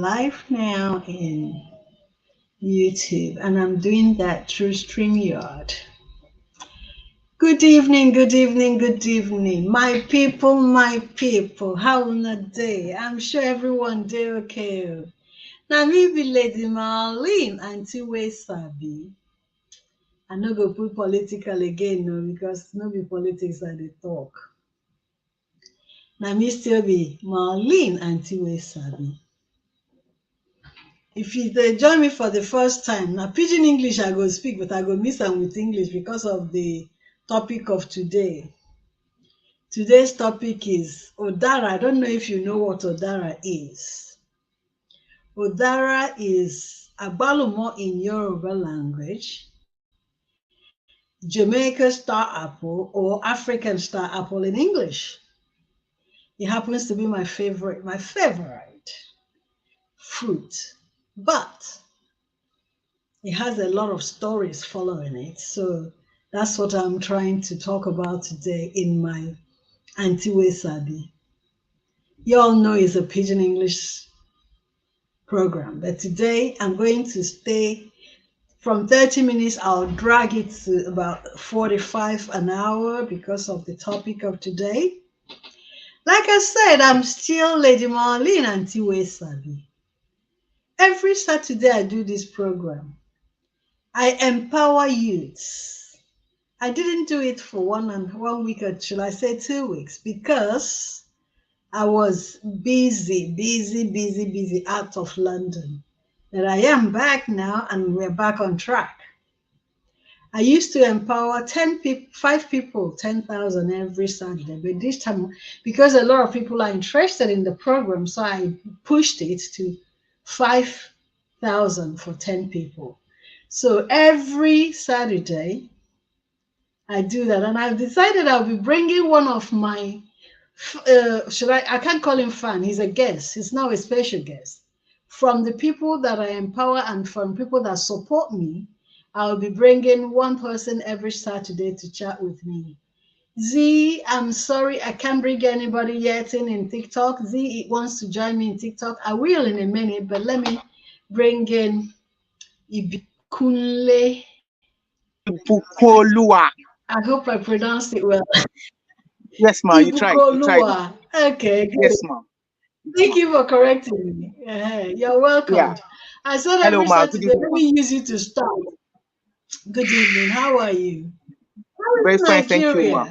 live now in YouTube, and I'm doing that through StreamYard. Good evening, good evening, good evening, my people, my people. How na day? I'm sure everyone day okay. Now me be Lady Marlene, Auntie we Sabi. I no go put political again, no, because no be politics I dey talk. Now me still be Marlene, Auntie we Sabi. If you dey join me for the first time, na pidgin English I go speak, but I go mix am with English because of the topic of today. Today's topic is UDARA. I don't know if you know what UDARA is. UDARA is agbalumo in Yoruba language, Jamaica star apple or African star apple in English. It happens to be my favorite fruit, but it has a lot of stories following it. So that's what I'm trying to talk about today in my Auntie Sabi. You all know it's a pidgin English program, but today I'm going to stay from 30 minutes. I'll drag it to about 45 an hour because of the topic of today. Like I said, I'm still Lady Marlene, Auntie Sabi. Every Saturday I do this program. I empower youths. I didn't do it for 1 week, or should I say 2 weeks, because I was busy out of London. But I am back now and we're back on track. I used to empower 5 people, 10,000 every Saturday. But this time, because a lot of people are interested in the program, so I pushed it to 5,000 for 10 people. So every Saturday, I do that. And I've decided I'll be bringing one of my, I can't call him fan, he's a guest. He's now a special guest. From the people that I empower and from people that support me, I'll be bringing one person every Saturday to chat with me. Z, I'm sorry, I can't bring anybody yet in TikTok. Z wants to join me in TikTok. I will in a minute, but let me bring in Ibikunle. I hope I pronounced it well. Yes, ma. You tried. Okay, good. Yes, ma. Thank you for correcting me. You're welcome. Yeah. I said every Saturday, let me use you to start. Good evening. How are you? Very fine, thank you, ma.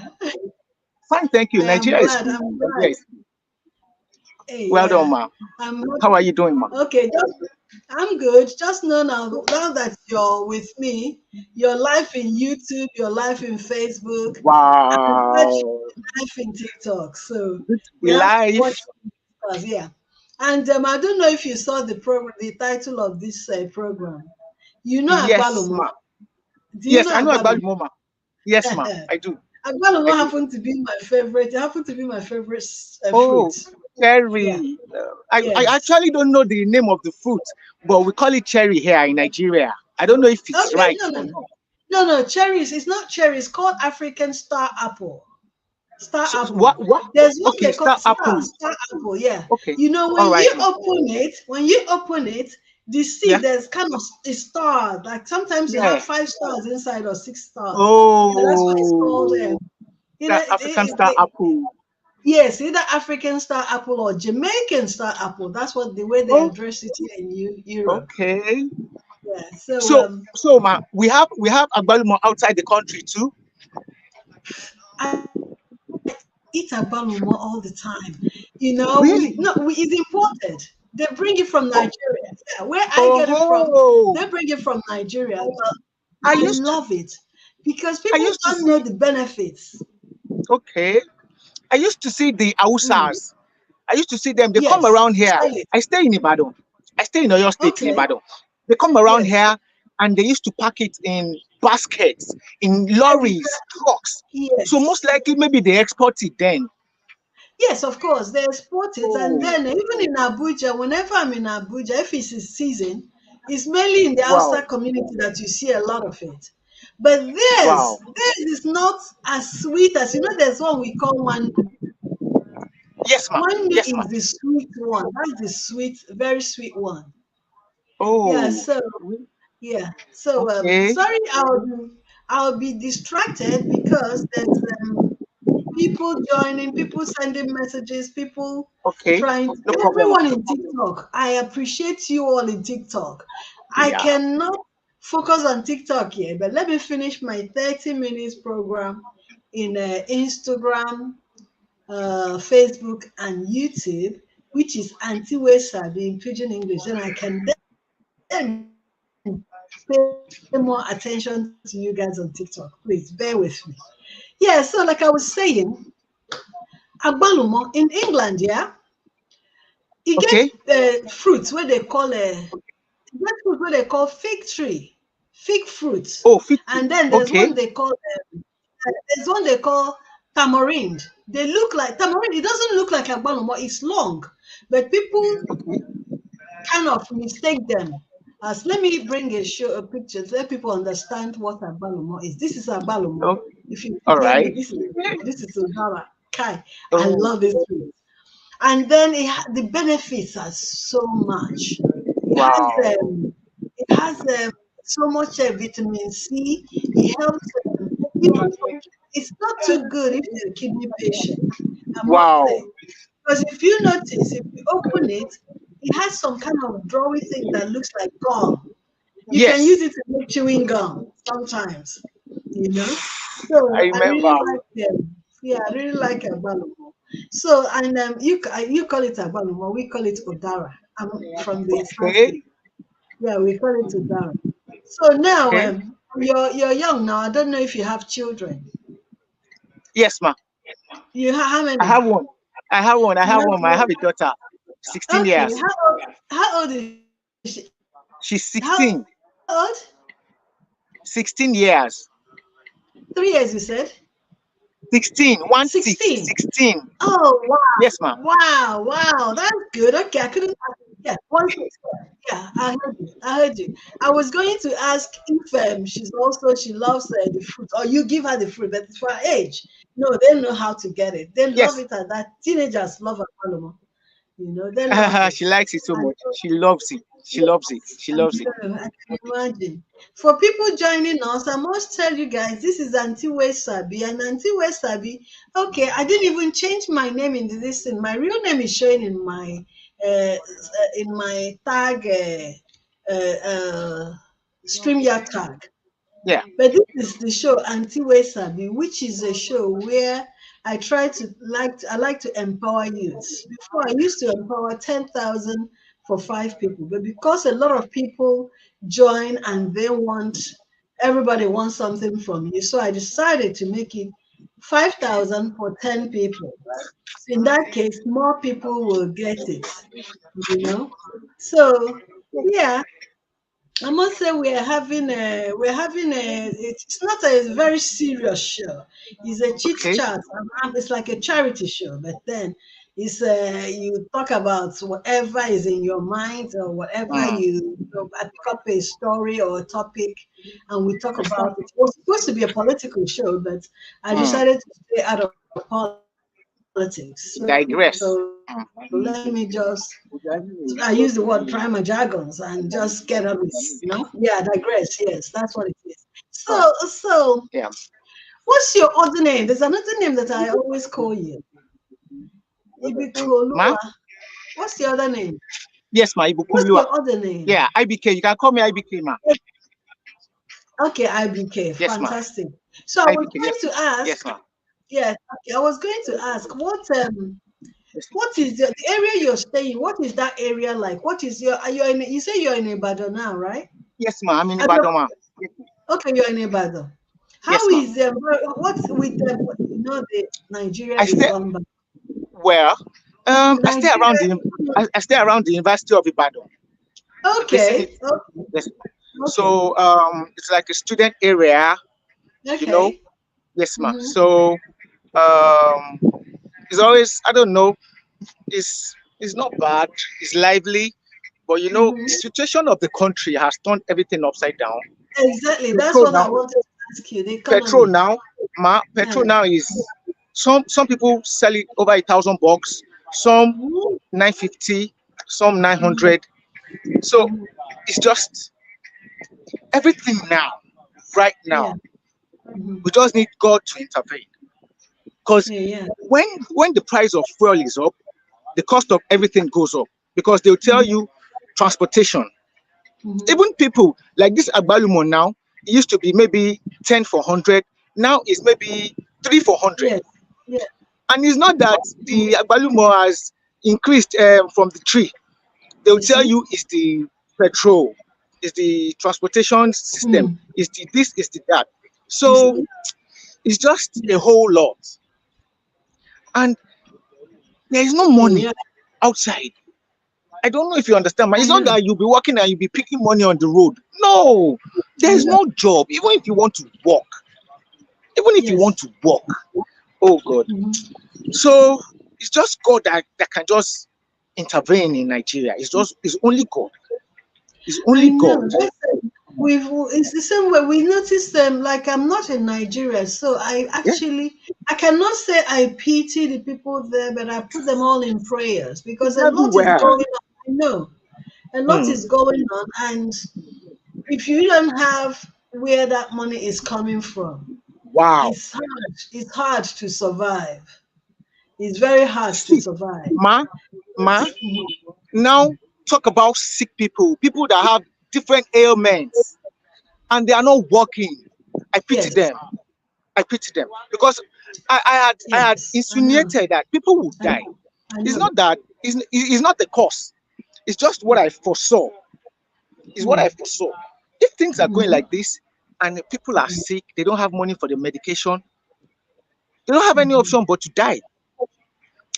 Fine, thank you. Nigeria is good. I'm glad. Yes. Hey, well done, ma. How are you doing, ma? Okay, I'm good. Just know now that you're with me, your life in YouTube, your life in Facebook, wow, life in TikTok. So we have to watch us, yeah. And I don't know if you saw the program, the title of this program. You know yes, ma. Yes, I know Agbalumo, ma. Yes, ma. I do. Agbalumo happened to be my favorite. It happened to be my favorite fruit. Oh, cherry. Yeah. I actually don't know the name of the fruit, but we call it cherry here in Nigeria. I don't know if it's right. No, cherries. It's not cherry. It's called African star apple. Apple. What? There's one okay, called star apple. Star apple, yeah. Okay. You know, when you open it, the seed there's kind of a star. Like sometimes you have 5 stars inside or 6 stars. Oh, so that's what it's called. African star apple. Yes, either African star apple or Jamaican star apple. That's what the way they address it here in Europe. Okay. Yeah. So ma, we have agbalumo outside the country too. I eat agbalumo all the time. You know, really? It's imported. They bring it from Nigeria. Yeah, where I get it from, they bring it from Nigeria. Well, I love it because people don't know the benefits. Okay. I used to see the Hausas. I used to see them. They come around here. I stay in Ibadan. I stay in Oyo State, in Ibadan. They come around here and they used to pack it in baskets, in lorries, trucks. Yes. So most likely, maybe they export it then. Yes, of course, they export it. And then even in Abuja, whenever I'm in Abuja, if it's a season, it's mainly in the outside community that you see a lot of it. But this is not as sweet as, there's one we call one. Yes, ma. One Yes, ma. is the sweet one. That's the sweet, very sweet one. Yeah. Oh, So yeah. So okay. sorry, I'll be distracted because there's people joining, people sending messages, people Okay. trying. No problem, ma. Everyone in TikTok. I appreciate you all in TikTok. I Yeah. cannot focus on TikTok here, but let me finish my 30 minutes program in Instagram, Facebook, and YouTube, which is Anti Sabi in Pidgin English. Then I can then pay more attention to you guys on TikTok. Please bear with me. Yeah, so like I was saying, agbalumo in England, yeah, you get Okay. fruits where they call you get fruit where they call fig fruits, Oh, 50. and then Okay. there's one they call tamarind. They look like tamarind. It doesn't look like agbalumo. It's long, but people kind of mistake them. As let me bring a picture to let people understand what agbalumo is. This is agbalumo. Oh, If you all hear right. me, this is UDARA. Kai, I Oh, love this fruit. And then the benefits are so much. It has wow. um, it has so much vitamin C. It helps. Even it's not too good if you're a kidney patient. I must Wow. say, because if you notice, if you open it, it has some kind of drawy thing that looks like gum. You can use Yes, it to make chewing gum sometimes, you know. I So I remember. really like them. Yeah, I really like agbalumo. So and you call it agbalumo, we call it udara. I'm from the South Okay. State. Yeah, we call it udara. So now Okay. you're young now. I don't know if you have children. Yes, ma. You have how I many? have one. I have one. I You have have one. I one. have a daughter, 16 Okay. years. How old is she? She's How old? 16. 16 years. 3 years, you said? 16. 1 6. 16. 16. Oh, wow. Yes, ma. Wow. Wow. That's good. Okay. I couldn't. Yeah. 1 6. Yeah. I heard you. I heard you. I was going to ask if she loves the fruit, or you give her the fruit, but it's for her age. No, they know how to get it. They love Yes. it at that. Teenagers love agbaluma. They love it. She likes it so And much. She loves it. She loves it. yes, She loves it. I can imagine. For people joining us, I must tell you guys, this is Auntie Sabi, and Auntie Sabi. Okay, I didn't even change my name in the listing. My real name is showing in my tag, StreamYard tag. Yeah. But this is the show Anti Sabi, which is a show where I like to empower youths. Before I used to empower 10,000 for 5 people, but because a lot of people join and everybody wants something from you, so I decided to make it 5,000 for 10 people. So in that case, more people will get it, you know. So yeah, I must say it's not a very serious show. It's a chit Okay. chat. It's like a charity show, but then you talk about whatever is in your mind or whatever Mm. I pick up a story or a topic and we talk about it. It was supposed to be a political show, but I Mm. decided to stay out of politics. So let me Digress. just I use the word primer jargons and just get on with, yeah, digress. Yes, that's what it is. So, Oh, yeah. what's your other name? There's another name that I always call you, Ibikolua. Ma? What's your other name? Yes, ma. What's Ibukumlua. your other name? Yeah, IBK. You can call me IBK, ma. Okay, IBK. Yes, ma. Fantastic. So I was IBK. going Yes, to ask, yes, ma. yeah, okay, I was going to ask Yes, what is the area you're staying? What is that area like? What is your? You say you're in Ibadan now, right? yes, ma. I'm in I don't, Ibadan, ma. okay, you're in Ibadan. How Yes, ma. is what's with the Nigeria I is stay. gone back. Well, I stay around Nigeria. I stay around the University of Ibadan. The Okay. vicinity. Okay. Yes. Okay. So it's like a student area, you know. Okay. Yes, ma. Mm-hmm. So um, it's always, I don't know. It's not bad. It's lively, but the Mm-hmm. situation of the country has turned everything upside down. Exactly. That's Petrol what I now. wanted to ask you. The Petrol economy. now. Ma. Yeah. Petrol now is some people sell it over $1,000. some Mhm. 950, some Mhm. 900. So Mhm. it's just everything now, right now. Yeah. Mhm. We just need God to intervene. Because Yeah. Yeah. when the price of fuel is up, the cost of everything goes up. Because they'll tell Mhm. you transportation. Mhm. Even people like this agbalumo now, it used to be maybe 10 for 100. Now it's maybe 3 for 100. Yes. Yeah. And it's not that Mhm. the agbalumo has increased from the tree. They'll You tell see? you it's the petrol, it's the transportation system, Mm. it's the this, it's the that. You So see? it's just a Yeah. whole lot. And there is no Mm, money yeah. outside. I don't know if you understand, man. I It's not know. that you'll be working and you'll be picking money on the road. No, I there's know. no job. Even if you want to work, even if you want Yes. to work, oh God. Mhm. So it's just God that can just intervene in Nigeria. It's only God. It's I only know. God. It's the same way we noticed them. Like I'm not in Nigeria, so Yeah, I cannot say I pity the people there, but I put them all in prayers because it's a lot is everywhere. going on. I know a lot Hmm. is going on, and if you don't have where that money is coming from, Wow. it's hard. It's hard to survive. It's very hard to See, survive. ma, ma. Mhm. Now talk about sick people, people that have different ailments, and they are not working. I pity Yes, them. I pity them because I had yes, I know, insinuated that people would I die. know, I It's know. not that. It's not the cause. It's just what Yeah. I foresaw. It's what I Mm. foresaw. If things are going Mhm. like this and the people are sick, they don't have money for the medication, they don't have any option but to die.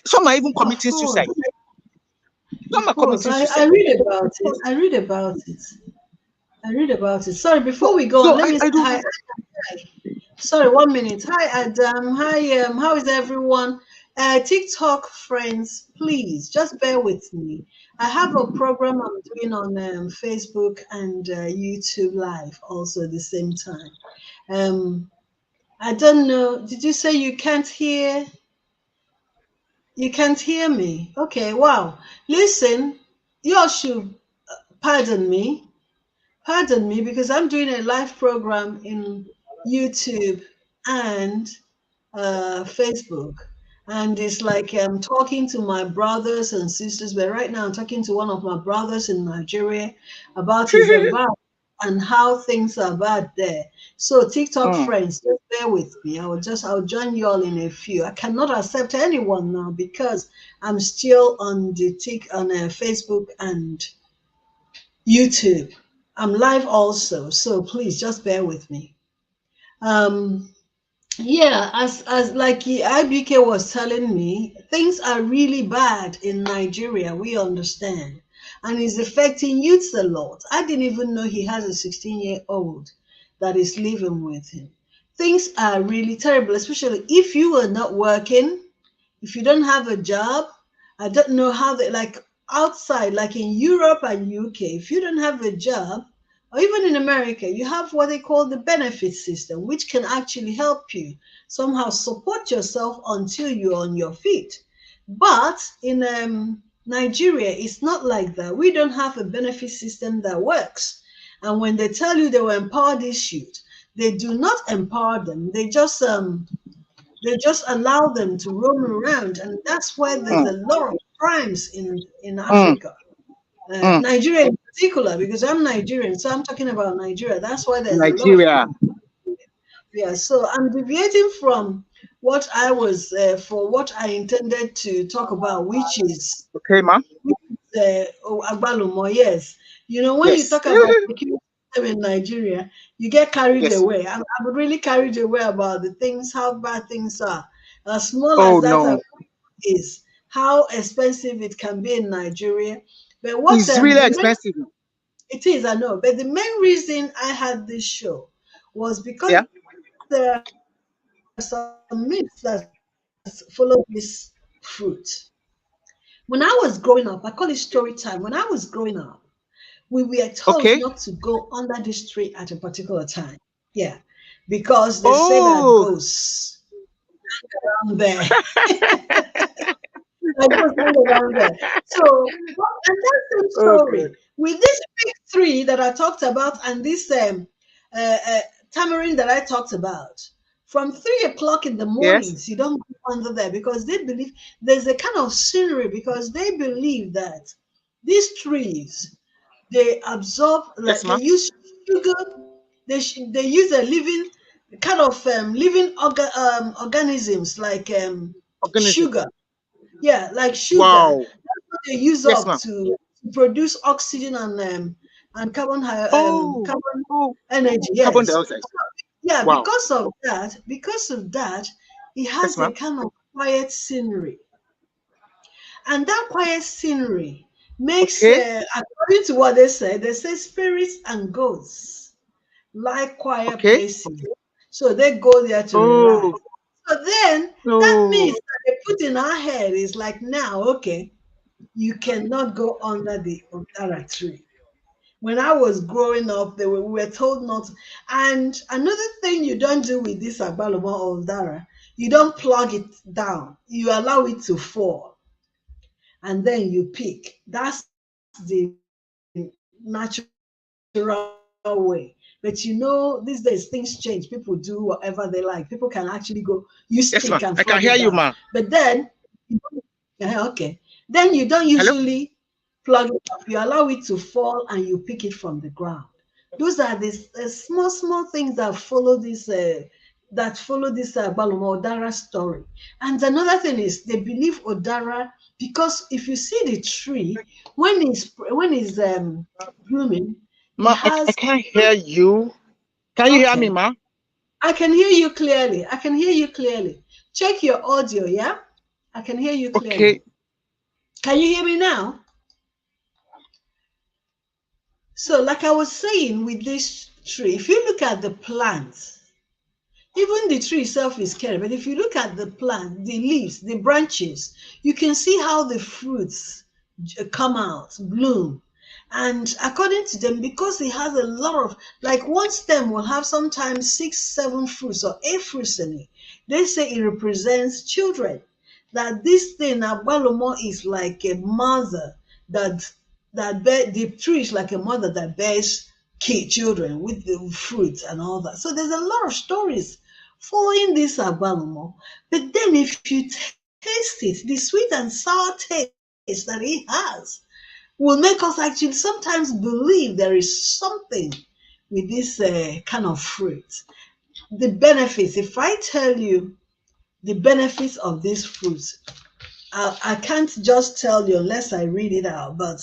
Some are even Of committing suicide. course, Some of are course. committing I suicide. read about it. I read about it. I read about it. Sorry, before So, we go on, so let I, me say I don't hi. know. Hi. Sorry, 1 minute. Hi, Adam. Hi, how is everyone? TikTok friends, please just bear with me. I have a program I'm doing on Facebook and YouTube Live also at the same time. Um, I don't know. Did you say you can't hear? You can't hear me? Okay, wow. Listen, you should pardon me. Pardon me because I'm doing a live program in YouTube and Facebook. And it's like I'm talking to my brothers and sisters, but right now I'm talking to one of my brothers in Nigeria about his environment and how things are bad there. So TikTok Mm. friends, just bear with me. I'll join you all in a few. I cannot accept anyone now because I'm still on the Facebook and YouTube. I'm live also, so please just bear with me. Um, yeah, as like IBK was telling me, things are really bad in Nigeria. We understand, and it's affecting youths a lot. I didn't even know he has a 16-year-old that is living with him. Things are really terrible, especially if you are not working, if you don't have a job. I don't know how they like outside, like in Europe and UK, if you don't have a job, or even in America, you have what they call the benefit system, which can actually help you somehow support yourself until you're on your feet. But in Nigeria, it's not like that. We don't have a benefit system that works. And when they tell you they will empower these youth, they do not empower them. They just allow them to roam around, and that's why there's Mm. a lot of crimes in Mm. Africa, Mm. Nigeria in particular, because I'm Nigerian, so I'm talking about Nigeria. That's why there's a lot of Nigeria. yeah. So I'm deviating from what I was for what I intended to talk about, Okay, ma. Agbalumo. Yes, when you Yes. talk about security system in Nigeria, you get carried Yes. away. I'm really carried away about the things, how bad things are. As small as Oh that no. is, how expensive it can be in Nigeria. But what It's really the main expensive. it is, I know. But the main reason I had this show was because Yeah. there are some myths that follow this fruit. When I was growing up, I call it story time. When I was growing up, we were told not to go Okay. under this tree at a particular time. Yeah, because they say that ghosts Oh. around there. I just hang around there. So, and that's the Oh God. story. With this big three that I talked about and this uh, uh, tamarind that I talked about, from 3 o'clock in the Yes. mornings, you don't go under there because they believe there's a kind of scenery because they believe that these trees they absorb Yes, like they ma'am. use sugar they use a living kind of living organisms like Organism. sugar, yeah, like sugar. Wow. That's what they use Yes, up ma'am. to produce oxygen and Oh, carbon oh, energy, carbon yes. dioxide. Yeah, Wow. because of that it Yes, has a ma'am. kind of quiet scenery. And that quiet scenery makes, Okay. according to what they say spirits and ghosts like quiet Okay. places. So they go there to Oh, relax. So then that means no. that they put in our head is like, now, okay, you cannot go under the Udara tree. When I was growing up, we were told not to. And another thing you don't do with this Agbaluma or Udara, you don't plug it down. You allow it to fall and then you pick. That's the natural way. But these days things change. People do whatever they like. People can actually go use pick and plug it down. Yes, But ma'am. I then can hear you, ma. okay. Then you don't Hello. usually plug it up. You allow it to fall and you pick it from the ground. Those are the small things that follow this Baluma Odara story. And another thing is they believe Odara because if you see the tree when it's blooming, it I has. can't hear you. Can you hear me, Okay, ma? I can hear you clearly. I can hear you clearly. Check your audio, yeah? I can hear you clearly. Okay. Can you hear me now? So, like I was saying with this tree, if you look at the plant, even the tree itself is scary, but if you look at the plant, the leaves, the branches, you can see how the fruits come out, bloom. And according to them, because it has a lot of, like one stem will have sometimes 6, 7 fruits or 8 fruits in it, they say it represents children. That this thing, Agbalomo, is like a mother that the tree is like a mother that bears children with the fruit and all that. So there's a lot of stories following this agbalumo. But then if you taste it, the sweet and sour taste that it has will make us actually sometimes believe there is something with this kind of fruit. The benefits, if I tell you the benefits of this fruit, I can't just tell you unless I read it out, but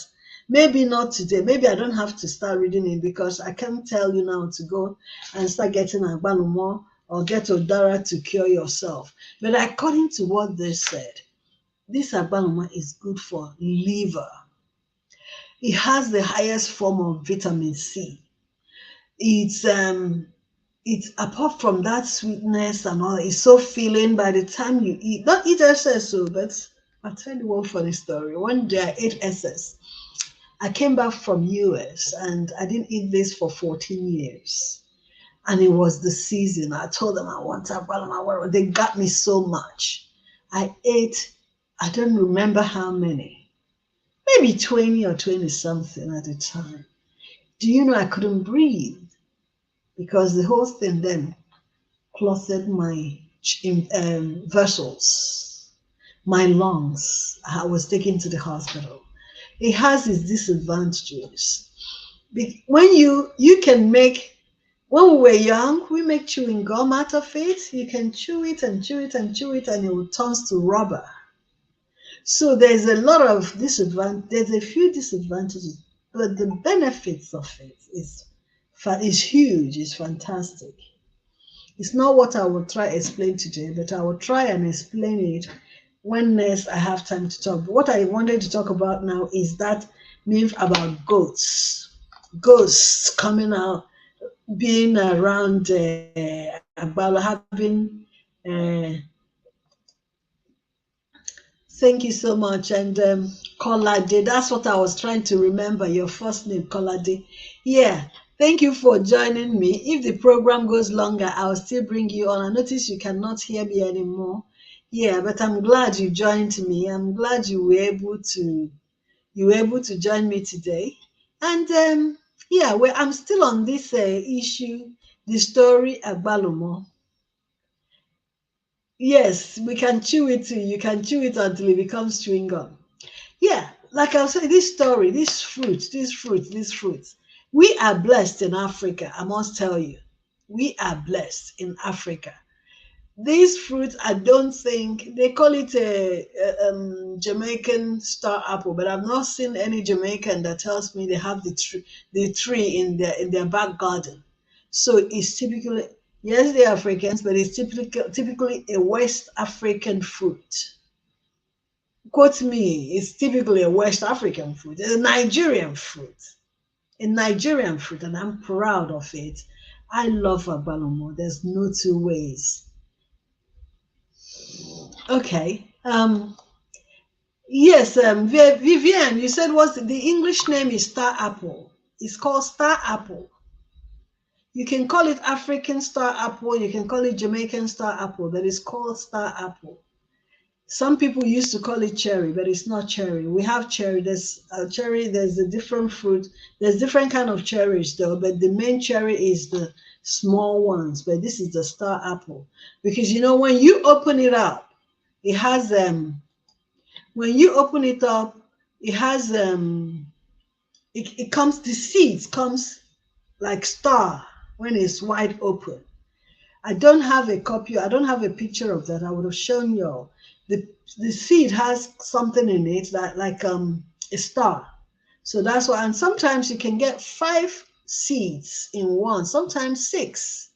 maybe not today. Maybe I don't have to start reading it because I can't tell you now to go and start getting agbalumo or get Odara to cure yourself. But according to what they said, this agbaluma is good for liver. It has the highest form of vitamin C. It's apart from that sweetness and all, it's so filling by the time you eat. Don't eat excess, so but I'll tell you one funny story. One day I ate excess. I came back from US and I didn't eat this for 14 years. And it was the season. I told them I want agbaluma. They got me so much. I ate, I don't remember how many, maybe 20 or 20 something at a time. Do you know I couldn't breathe because the whole thing then clotted my vessels, my lungs. I was taken to the hospital. It has its disadvantages. When you can make when we were young, we make chewing gum out of it. You can chew it and chew it and chew it, and it will turn to rubber. So there's a lot of disadvantage. There's a few disadvantages, but the benefits of it is huge. It's fantastic. It's not what I will try explain today, but I will try and explain it when next I have time to talk. But what I wanted to talk about now is that myth about ghosts coming out, being around about having. Uh, thank you so much. And Kolade, that's what I was trying to remember. Your first name, Kolade. Yeah. Thank you for joining me. If the program goes longer, I'll still bring you on. I notice you cannot hear me anymore. Yeah, but I'm glad you joined me. I'm glad you were able to join me today. And yeah, well, I'm still on this issue, the story Agbalumo. Yes, we can chew it too. You can chew it until it becomes chewing gum. Yeah, like I was saying, this story, this fruit. We are blessed in Africa, I must tell you. We are blessed in Africa. These fruits, I don't think they call it a Jamaican star apple, but I've not seen any Jamaican that tells me they have the tree in their back garden. So it's typically, yes, they're Africans, but it's typically a West African fruit. Quote me, it's typically a West African fruit, a Nigerian fruit, and I'm proud of it. I love Abalomo. There's no two ways. Okay. Yes, Vivian, you said what's the English name is star apple. It's called star apple. You can call it African star apple, you can call it Jamaican star apple, but it's called star apple. Some people used to call it cherry, but it's not cherry. We have cherry. There's cherry. There's a different fruit. There's different kind of cherries though, but the main cherry is the small ones. But this is the star apple because when you open it up, it has when you open it up, it has it comes the seeds comes like star when it's wide open. I don't have a copy, I don't have a picture of that. I would have shown you all. The seed has something in it that like a star. So that's why, and sometimes you can get 5 seeds in one, sometimes 6.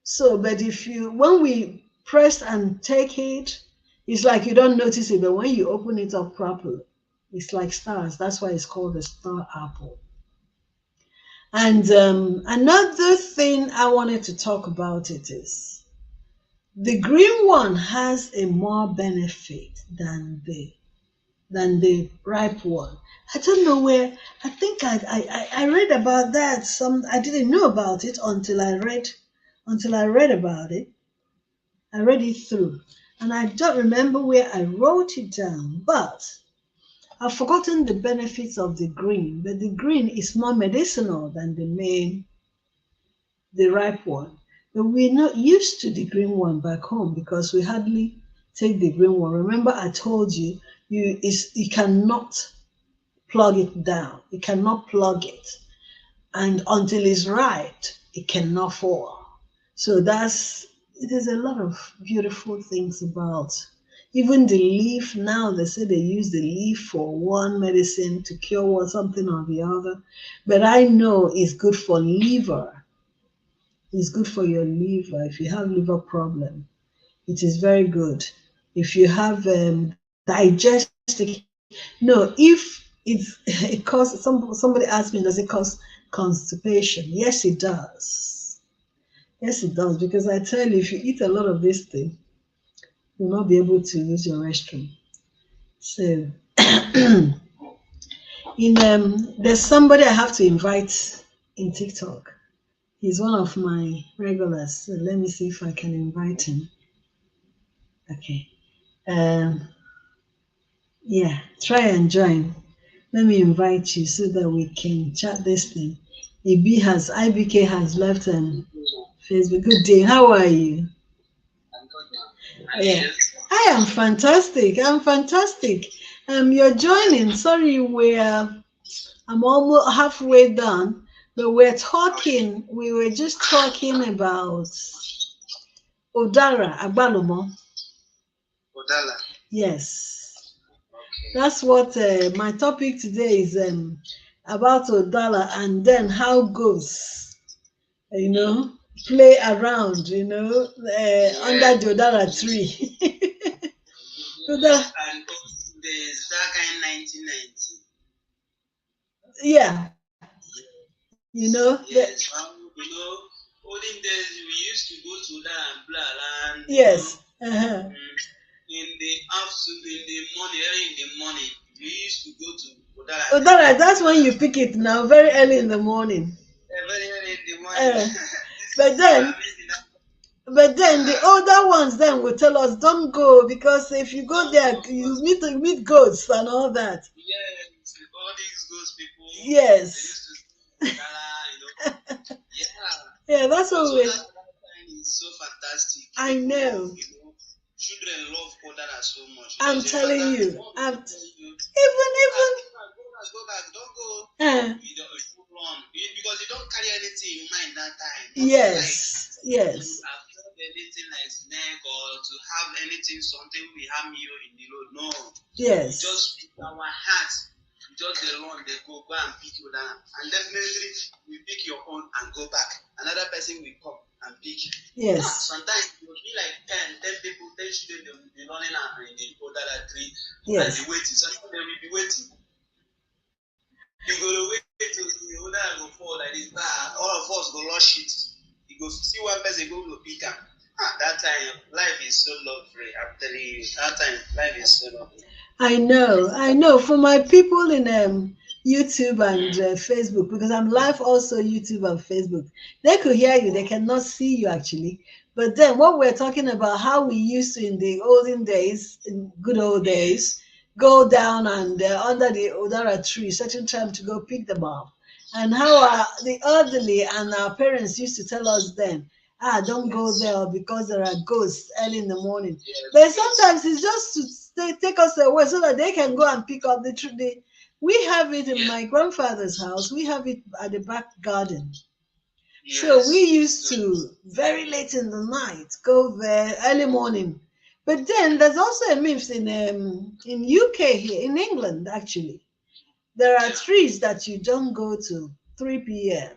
So, but if you when we press and take it, it's like you don't notice it, but when you open it up properly, it's like stars. That's why it's called a star apple. And another thing I wanted to talk about it is the green one has a more benefit than the ripe one. I don't know where. I think I read about that. I didn't know about it until I read about it. I read it through, and I don't remember where I wrote it down. But I've forgotten the benefits of the green. But the green is more medicinal than the ripe one. But we're not used to the green one back home because we hardly take the green one. Remember, I told you you cannot plug it down. You cannot plug it, and until it's ripe, it cannot fall. So there's a lot of beautiful things about even the leaf. Now they say they use the leaf for one medicine to cure something or the other, but I know it's good for liver. It's good for your liver if you have liver problem. It is very good. If you have digestive, no, if it causes somebody asked me, does it cause constipation? Yes, it does. Yes, it does. Because I tell you, if you eat a lot of this thing, you'll not be able to use your restroom. So, there's somebody I have to invite in TikTok. He's one of my regulars. So let me see if I can invite him. Okay. Um, yeah, try and join. Let me invite you so that we can chat this thing. IBK has left Facebook. Good day. How are you? Yeah. I am fantastic. I'm fantastic. You're joining. Sorry, I'm almost halfway done, but we were just talking about Odara, Agbalomo. Odala. Yes. That's what my topic today is about Odala and then how ghosts, you know, play around, under the Odala tree. And there's that kind 1990. Yeah. Yes, olden days we used to go to that and play around. Yes. In the afternoon, in the morning, early in the morning, we used to go to Udara. Udara, that's when you pick it now, very early in the morning. Very early in the morning. But then, But then the older ones then will tell us, don't go, because if you go there, you meet goats and all that. Yes, all these ghost people. Yes. They used to yeah. Yeah, that's So what we. that is so fantastic. I know. Children love Odara so much. I'm telling you. I'm even go back, don't go. You don't run because you don't carry anything in mind that time. Yes. Like yes. To have anything like snake or to have anything something we harm you in the road. No. Yes. We just pick our hearts. Just the run, they go and pick you down, and definitely we pick your own and go back. Another person will come and pick. Yes. Yeah, sometimes it will be like 10 people, 10 children, they will be running and in the other tree. Yes. And be waiting. Sometimes they will be waiting. You go to wait till the other go fall like this. All of us go rush it. You go see one person go to pick him. That time life is so lovely. I'm telling you, that time life is so lovely. I know. For my people in YouTube and Facebook, because I'm live also YouTube and Facebook, they could hear you. They cannot see you actually. But then what we're talking about, how we used to in the olden days, in good old days, go down and under the Udara tree, certain time to go pick them up, and how the elderly and our parents used to tell us then, don't go there because there are ghosts early in the morning. But sometimes it's just to take us away so that they can go and pick up the tree. We have it in my grandfather's house. We have it at the back garden. So we used to, very late in the night, go there early morning. But then there's also a myth in UK here, in England actually. There are trees that you don't go to 3 p.m.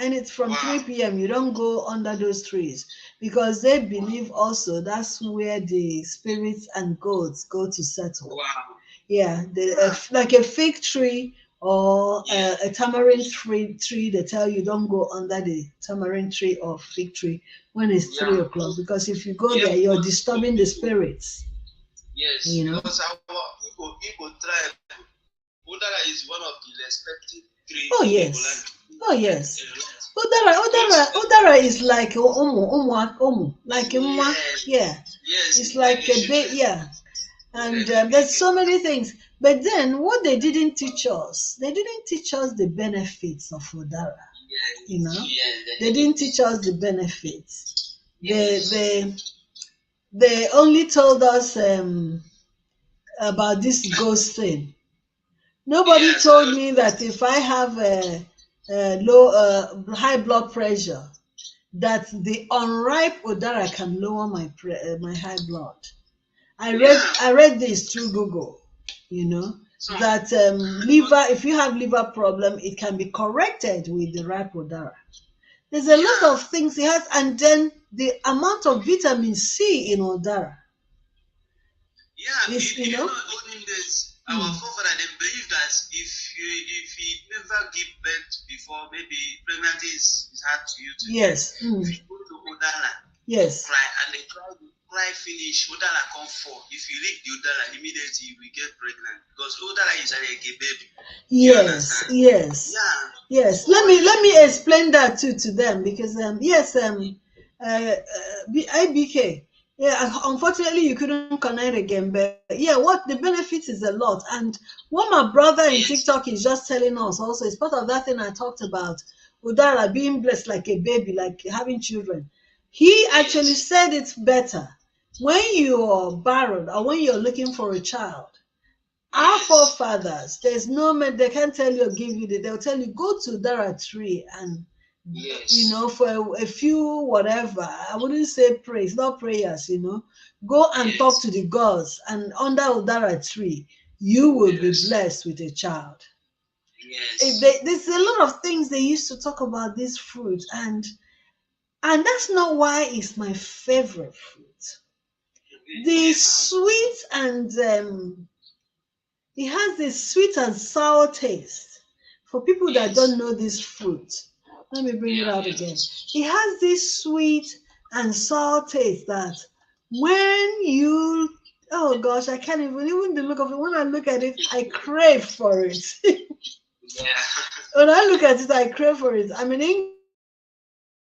And it's from 3 p.m. You don't go under those trees because they believe also that's where the spirits and gods go to settle. Wow. Yeah, like a fig tree or a tamarind tree. They tell you don't go under the tamarind tree or fig tree when it's 3 o'clock, because if you go there, you're disturbing the spirits. Yes, because our Igbo tribe, Udara is one of the respected trees. Oh yes. Oh yes. Udara is like omu, like a yeah. It's like a bit, yeah. And there's so many things. But then what they didn't teach us the benefits of Udara. You know, they didn't teach us the benefits. They only told us about this ghost thing. Nobody told me that if I have a high blood pressure, that the unripe Udara can lower my high blood. I read this through Google, that liver, if you have liver problem, it can be corrected with the ripe Udara. There's a lot of things it has, and then the amount of vitamin C in Udara. Yeah, olden days, our forefather, they believe that if you never give birth before, maybe pregnancy is hard to you to yes. If you go to Udara, yes, cry, and they cry finish, Udara come fall. If you lick the Udara, immediately you will get pregnant because Udara is like a baby. Yes. Yes. Let me explain that too to them, because IBK. Yeah, unfortunately you couldn't connect again, but yeah, what the benefits is a lot. And what my brother in TikTok is just telling us also is part of that thing I talked about, Udara being blessed like a baby, like having children. He actually said it's better when you're barren or when you're looking for a child. Our forefathers, there's no man, they can't tell you or give you they'll tell you go to Udara tree and for a few whatever, I wouldn't say praise, not prayers, go and talk to the gods, and under Udara tree you will be blessed with a child. There's a lot of things they used to talk about this fruit, and that's not why it's my favorite fruit. The sweet and it has this sweet and sour taste. For people that don't know this fruit, let me bring it out again. It has this sweet and sour taste that when you, oh gosh, I can't even the look of it. When I look at it, I crave for it. When I look at it, I crave for it. I'm in England.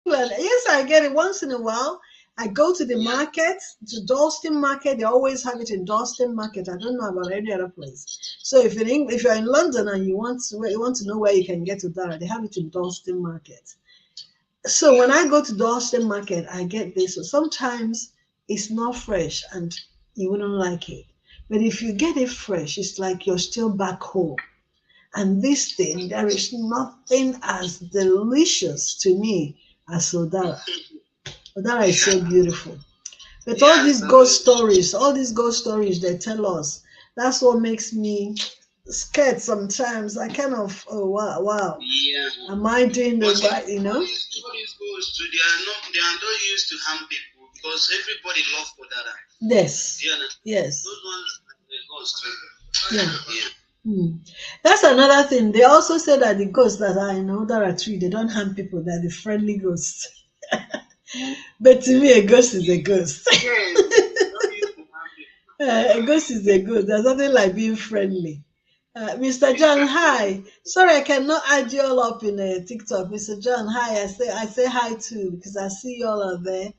Yes, I get it once in a while. I go to the market, to Dalston Market. They always have it in Dalston Market. I don't know about any other place. So if you're in London and you want to know where you can get UDARA, they have it in Dalston Market. So when I go to Dalston Market, I get this. So sometimes it's not fresh and you wouldn't like it. But if you get it fresh, it's like you're still back home. And this thing, there is nothing as delicious to me as UDARA. UDARA is so beautiful. But all these ghost stories they tell us, that's what makes me scared sometimes. I kind of, oh wow. Yeah. Am I doing the right, All these ghosts, they are not used to harm people because everybody loves UDARA. Yes. Yeah. Yes. Those ones are the ghosts. Yeah. That's another thing. They also say that the ghosts that are in UDARA tree, they don't harm people, they're the friendly ghosts. But to me, a ghost is a ghost. A ghost is a ghost. There's nothing like being friendly. Mr. John, hi. Sorry, I cannot add you all up in a TikTok. Mr. John, hi. I say hi too because I see you all are there.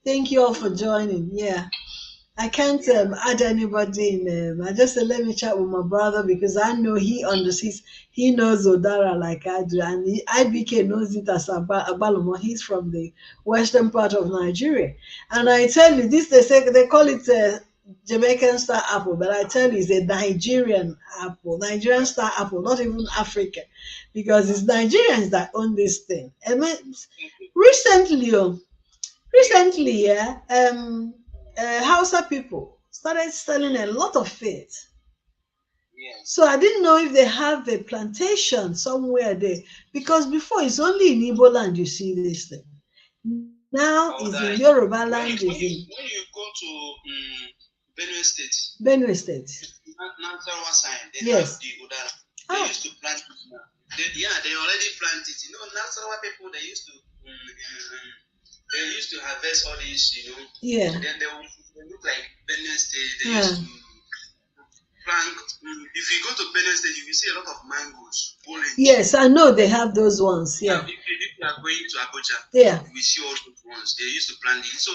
Thank you all for joining. Yeah. I can't add anybody in. I just said let me chat with my brother because I know he understands. He knows UDARA like I do, and IBK knows it as Abalomo. He's from the western part of Nigeria, and I tell you this. They call it Jamaican star apple, but I tell you it's a Nigerian apple, Nigerian star apple, not even African, because it's Nigerians that own this thing. And recently, yeah, Hausa people started selling a lot of it. So I didn't know if they have a plantation somewhere there, because before it's only in Igbo land you see this thing. Now it's in Yoruba land. When you go to Benue State. Benue State. Nasarawa side, they Yes. have the UDARA. They used to plant it now. They already plant it. You know, Nasarawa people, they used to harvest all these, you know. Yeah. Then they look like Benue State. They used to plant. If you go to Benue State, you will see a lot of mangoes, orange. Yes, I know they have those ones. Yeah. If you are going to Abuja, yeah, we see all those ones. They used to plant it. So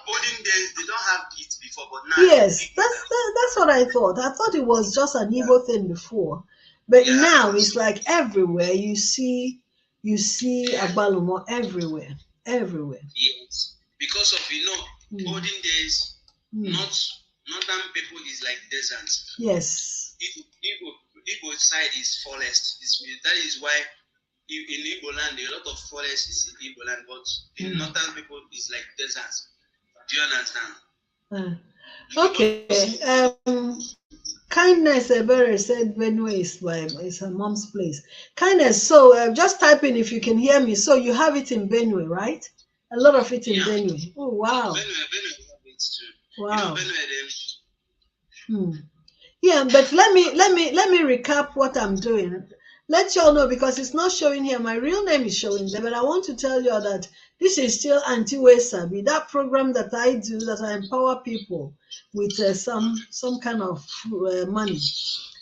olden days, they don't have it before, but now. Yes, that's what I thought. I thought it was just an Igbo thing before, but now it's like everywhere. You see Agbalumo everywhere. Yes, because of olden days, northern people is like deserts. Yes. Igbo side is forest. That is why in Igbo land a lot of forest is in Igbo land, but the northern people is like deserts. Do you understand? Okay. Kindness Ebere said Benue is her mom's place. Kindness, so just type in if you can hear me. So you have it in Benue, right? A lot of it in Benue. Oh wow. Benue have it too. Wow. Benue Yeah, but let me recap what I'm doing. Let you all know, because it's not showing here. My real name is showing there, but I want to tell you all that this is still Antie Sabi, that program that I do, that I empower people with some kind of money.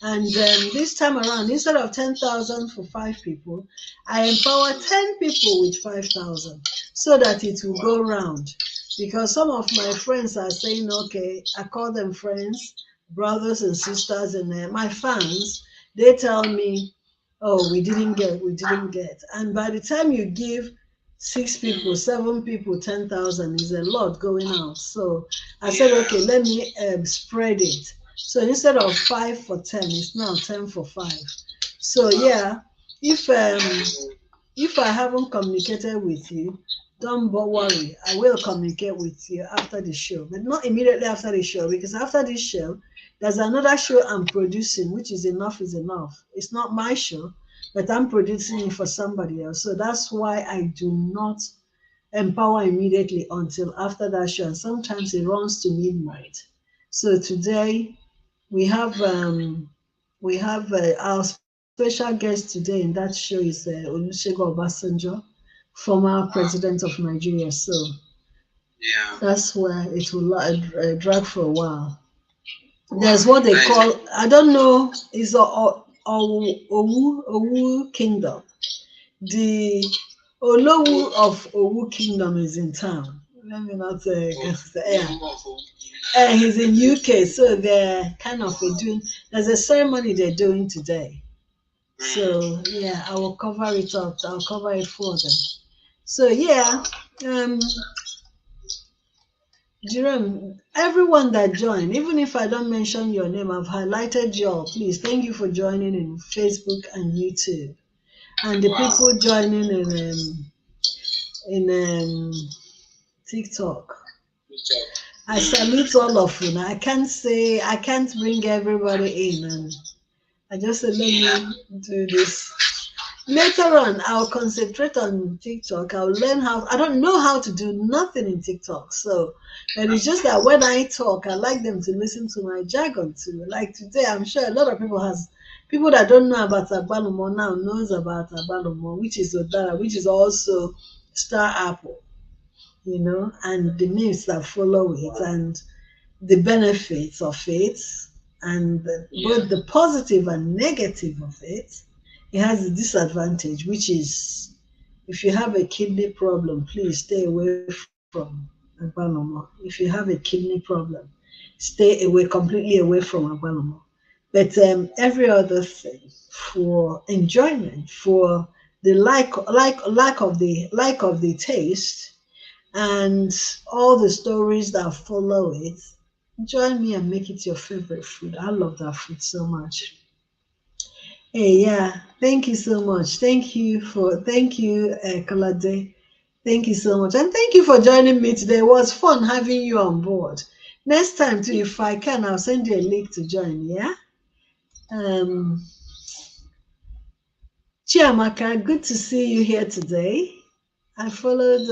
And this time around, instead of 10,000 for 5 people, I empower 10 people with 5,000 so that it will go round. Because some of my friends are saying, okay, I call them friends, brothers and sisters, and my fans, they tell me, oh, we didn't get. And by the time you give 6 people, 7 people, 10,000 is a lot going out. So I said, okay, let me spread it. So instead of 5 for 10, it's now 10 for 5. So yeah, if I haven't communicated with you, don't worry. I will communicate with you after the show, but not immediately after the show, because after this show, there's another show I'm producing, which is Enough is Enough. It's not my show, but I'm producing it for somebody else. So that's why I do not empower immediately until after that show. And sometimes it runs to midnight. So today we have our special guest today in that show is Olusegun Obasanjo, former president of Nigeria. So that's why it will drag for a while. There's what they call, I don't know, is Owu Kingdom. The Olowu of Owu Kingdom is in town. let me not say, he's in UK, so they're kind of doing. There's a ceremony they're doing today. So yeah, I will cover it up. I'll cover it for them. So yeah, Jerome, everyone that joined, even if I don't mention your name, I've highlighted you all. Please, thank you for joining in Facebook and YouTube, and the people joining in TikTok. I salute all of you. Now, I can't bring everybody in, and I just said, let me do this. Later on, I'll concentrate on TikTok. I'll learn how. I don't know how to do nothing in TikTok, so and it's just that when I talk, I like them to listen to my jargon too. Like today, I'm sure a lot of people that don't know about Agbalumo now knows about Agbalumo, which is UDARA, which is also Star Apple, and the names that follow it and the benefits of it, and both the positive and negative of it. It has a disadvantage, which is if you have a kidney problem, please stay away from Agbalumo. If you have a kidney problem, stay completely away from Agbalumo. But every other thing, for enjoyment, for the lack of the taste, and all the stories that follow it, join me and make it your favorite food. I love that food so much. Hey, yeah, thank you so much. Thank you, Kalade. Thank you so much. And thank you for joining me today. It was fun having you on board. Next time, too, if I can, I'll send you a link to join, yeah? Chiamaka, good to see you here today. I followed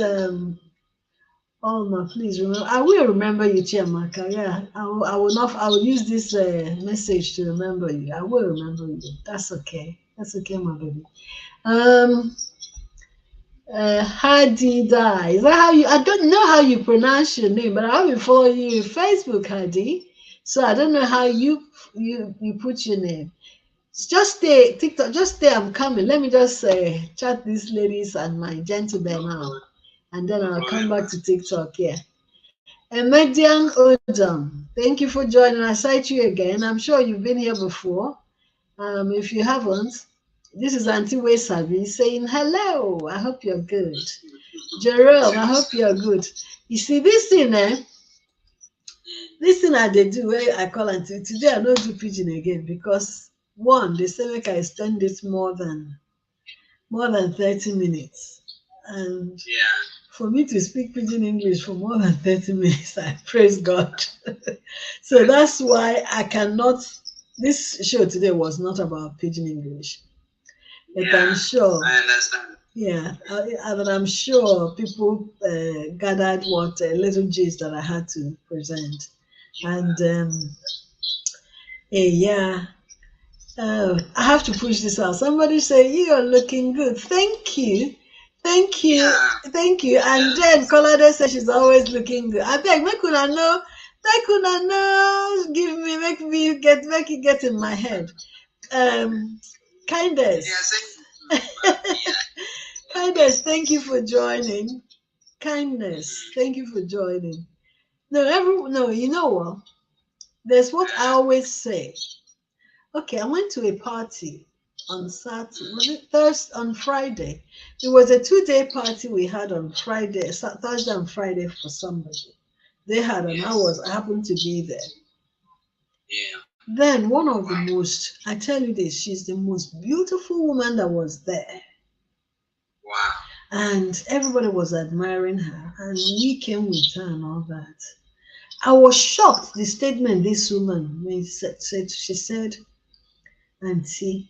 Alma, please remember. I will remember you, Chiamaka. Yeah, I will not. I will use this message to remember you. I will remember you. That's okay. That's okay, my baby. Hadi. Is that how you? I don't know how you pronounce your name, but I'll be following you on Facebook, Hadi. So I don't know how you put your name. Just stay TikTok. Just stay. I'm coming. Let me just chat these ladies and my gentleman now, and then I'll come back to TikTok. Yeah. Median Odom, thank you for joining. I cite you again. I'm sure you've been here before. If you haven't, this is Auntie Sabi saying hello. I hope you're good. Jerome, I hope you're good. You see, this thing I they do where I call Auntie. Today I don't do pigeon again because one, they say make I extend it more than 30 minutes. And for me to speak pidgin English for more than 30 minutes, I praise God. So that's why I cannot. This show today was not about pidgin English, but I'm sure. I understand. Yeah, and I'm sure people gathered what little gist that I had to present, and yeah. I have to push this out. Somebody say you are looking good. Thank you. Thank you. Thank you. And then Colade says she's always looking good. I beg, make una know, make it get in my head. Kindness. Kindness, thank you for joining. Kindness, thank you for joining. No, you know what? There's what I always say. Okay, I went to a party on Saturday. Was it Thursday? On Friday. It was a 2-day party we had on Friday, Thursday and Friday for somebody. They had, and I happened to be there. Yeah. Then one of the most, I tell you this, she's the most beautiful woman that was there. Wow. And everybody was admiring her, and we came with her and all that. I was shocked, the statement this woman made, she said, Auntie,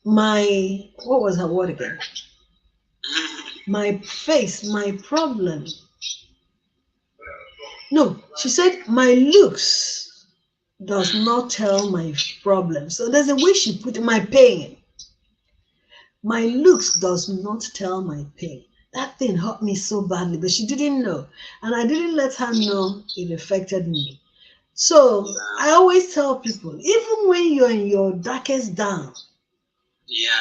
what was her word again? My face, my problem. No, she said, my looks does not tell my problem. So there's a way she put it, my pain. My looks does not tell my pain. That thing hurt me so badly, but she didn't know. And I didn't let her know it affected me. So I always tell people, even when you're in your darkest down,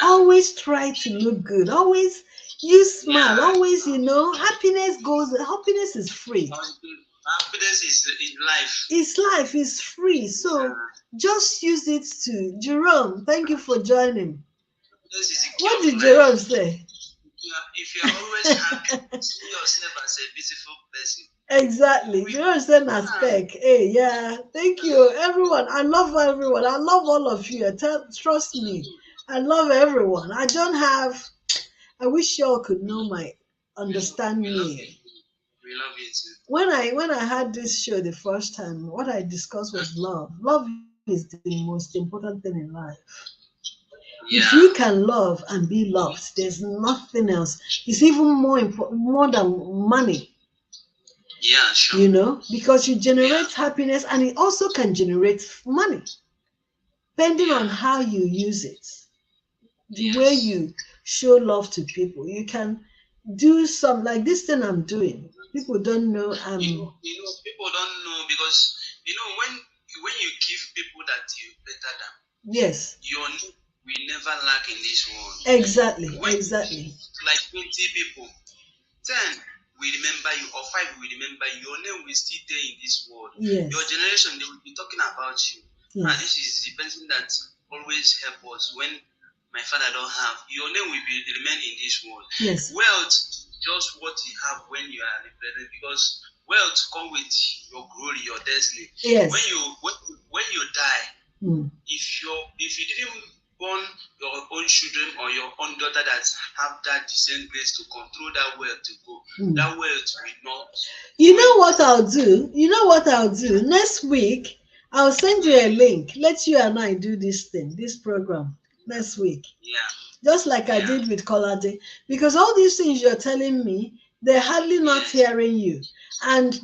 always try to look good. Always You smile. Yeah. Always, happiness is free. Happiness is in life. It's life is free. So Yeah. just use it to Jerome. Thank you for joining. Happiness is the key What of did Jerome life. say? Yeah. If you're always happy, see yourself as a beautiful person. Exactly. We, Jerome said yeah. aspect. Hey, yeah. Thank you, everyone. I love everyone. I love all of you. Trust me. I love everyone. I wish y'all could know understand We love you. me. We love you too. When I had this show the first time, what I discussed was love. Love is the most important thing in life. If you Yeah. can love and be loved, there's nothing else. It's even more important, more than money, Yeah, sure. because you Yeah. generate happiness and it also can generate money, depending on Yeah. how you use it. The way Yes. you show love to people, you can do some like this thing I'm doing. People don't know People don't know because when you give people that you better than, yes, your need will never lack in this world. exactly, When you exactly. give like 20 people, 10 will remember you or 5 will remember you. Your name will still there in this world. Your Yes, generation, they will be talking about you. Ah, this yes, is the person that always help us when my father don't have. Your name will be remain in this world. yes, Wealth, just what you have when you are represented, because wealth come with your glory, your destiny. When yes. you when you die, Mm. if you didn't born your own children or your own daughter that have that decent grace to control that wealth to go, Mm. that wealth will not You go know in. what I'll do? You know what I'll do? Next week, I'll send you a link. Let you and I do this program next week. Yeah, Just like I yeah, did with Colade. Because all these things you're telling me, they're hardly not yes, hearing you. And yeah,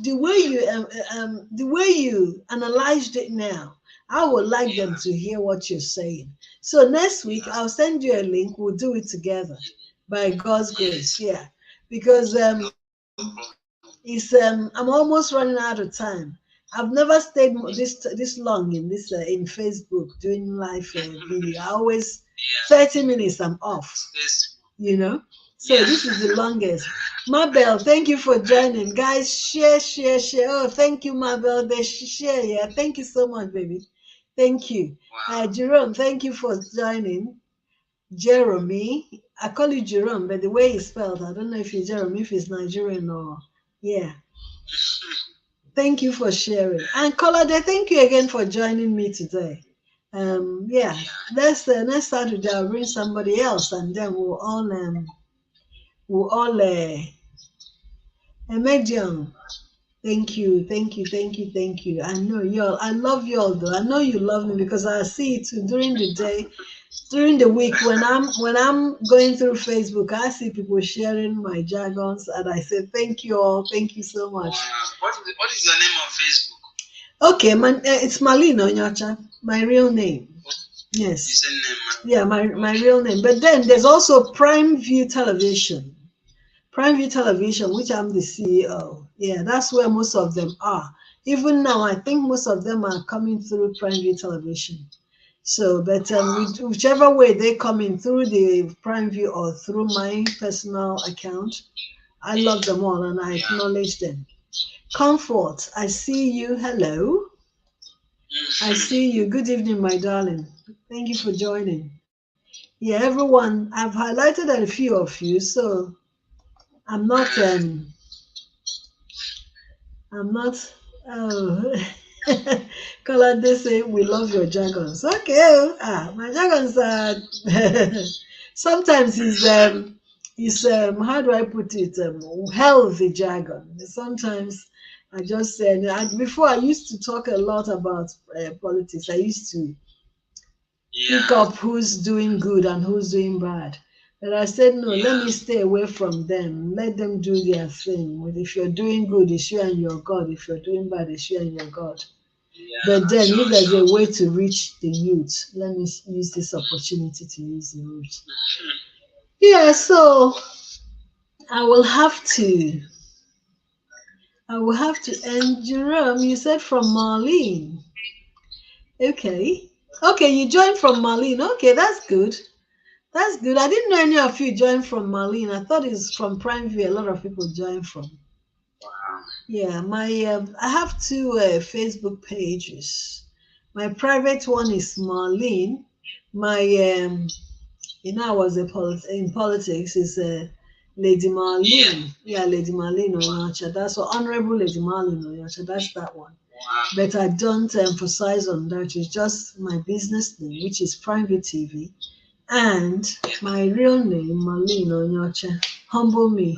the way you analyzed it now, I would like them yeah, to hear what you're saying. So next week, yeah, I'll send you a link. We'll do it together by God's grace. yes, Yeah. Because no problem. I'm almost running out of time. I've never stayed this long in Facebook doing live video. I always Yeah, 30 minutes. I'm off. yes, You know. So yeah. this is the longest. Mabel, thank you for joining, guys. Share, share, share. Oh, thank you, Mabel. They share. Yeah, thank you so much, baby. Thank you, Wow. Jerome. Thank you for joining. Jeremy, I call you Jerome, but the way it's spelled, I don't know if you're Jerome, if it's Nigerian or yeah. Thank you for sharing. And Kolade, thank you again for joining me today. Yeah, Yeah, next Saturday I'll bring somebody else, and then we'll all medium. Thank you, thank you, thank you, thank you. I know y'all. I love y'all though. I know you love me because I see it during the day, during the week when I'm going through Facebook. I see people sharing my jargons, and I say thank you all. Thank you so much. wow. What is your name on Facebook? Okay, it's Marlene Onyacha, my real name. The Yes, same name, man. yeah, my Okay. real name. But then there's also Prime View Television. Prime View Television, which I'm the CEO. Yeah, that's where most of them are. Even now, I think most of them are coming through Prime View Television. So, but Wow. whichever way they come in through the Prime View or through my personal account, I love them all and I Yeah. acknowledge them. Comfort, I see you. Hello. I see you. Good evening, my darling. Thank you for joining. Yeah, everyone, I've highlighted a few of you, so I'm not I'm not oh Color they say we love your jargons. Okay. My jargons are sometimes is how do I put it? Healthy jargon. Sometimes I just say before I used to talk a lot about politics. I used to pick Yeah. up who's doing good and who's doing bad. But I said, no, let Yeah. me stay away from them. Let them do their thing. If you're doing good, it's you and your God. If you're doing bad, it's you and your God. But Yeah. then, if Sure, there's a sure. way to reach the youth, let me use this opportunity to use the youth. Yeah, so I will have to. I will have to end. Jerome, you said from Marlene. Okay. Okay, you joined from Marlene. Okay, that's good. That's good. I didn't know any of you joined from Marlene. I thought it's from Prime View. A lot of people join from. Wow. Yeah, my I have two Facebook pages. My private one is Marlene. My I was in politics. Is Lady Marlene. Yeah, Lady Marlene Onyacha. That's what Honorable Lady Marlene Onyacha. That's that one. Wow. But I don't emphasize on that. It's just my business name, which is Private TV, and my real name, Marlene Onyacha. Humble me.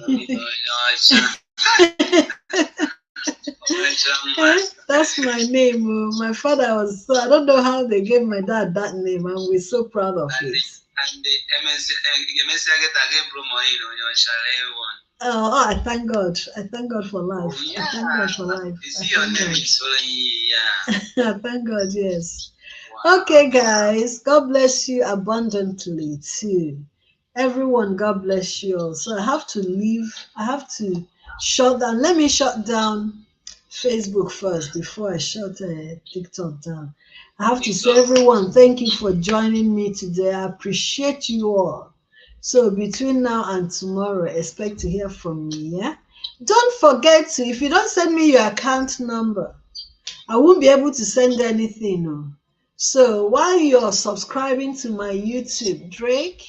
That's my name. My father was so I don't know how they gave my dad that name, and we're so proud of it. And the MSC gave Marlene Onyacha one. Oh, I thank God. I thank God for life. Oh, yeah. I thank God for life. You see your name is I thank God, yes. Wow. Okay, guys. God bless you abundantly too. Everyone, God bless you all. So I have to leave. I have to shut down. Let me shut down Facebook first before I shut TikTok down. I have to say, everyone, thank you for joining me today. I appreciate you all. So between now and tomorrow, expect to hear from me. Yeah. Don't forget to, if you don't send me your account number, I won't be able to send anything. No. So while you're subscribing to my YouTube, Drake,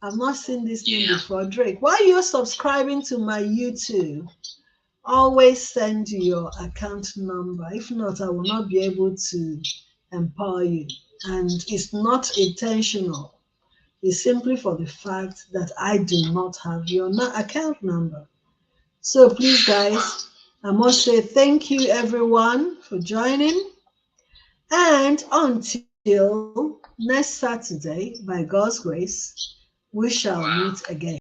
I've not seen this name before, Drake. While you're subscribing to my YouTube, always send your account number. If not, I will not be able to empower you. And it's not intentional. It's simply for the fact that I do not have your account number. So please, guys, I must say thank you, everyone, for joining. And until next Saturday, by God's grace, we shall meet again.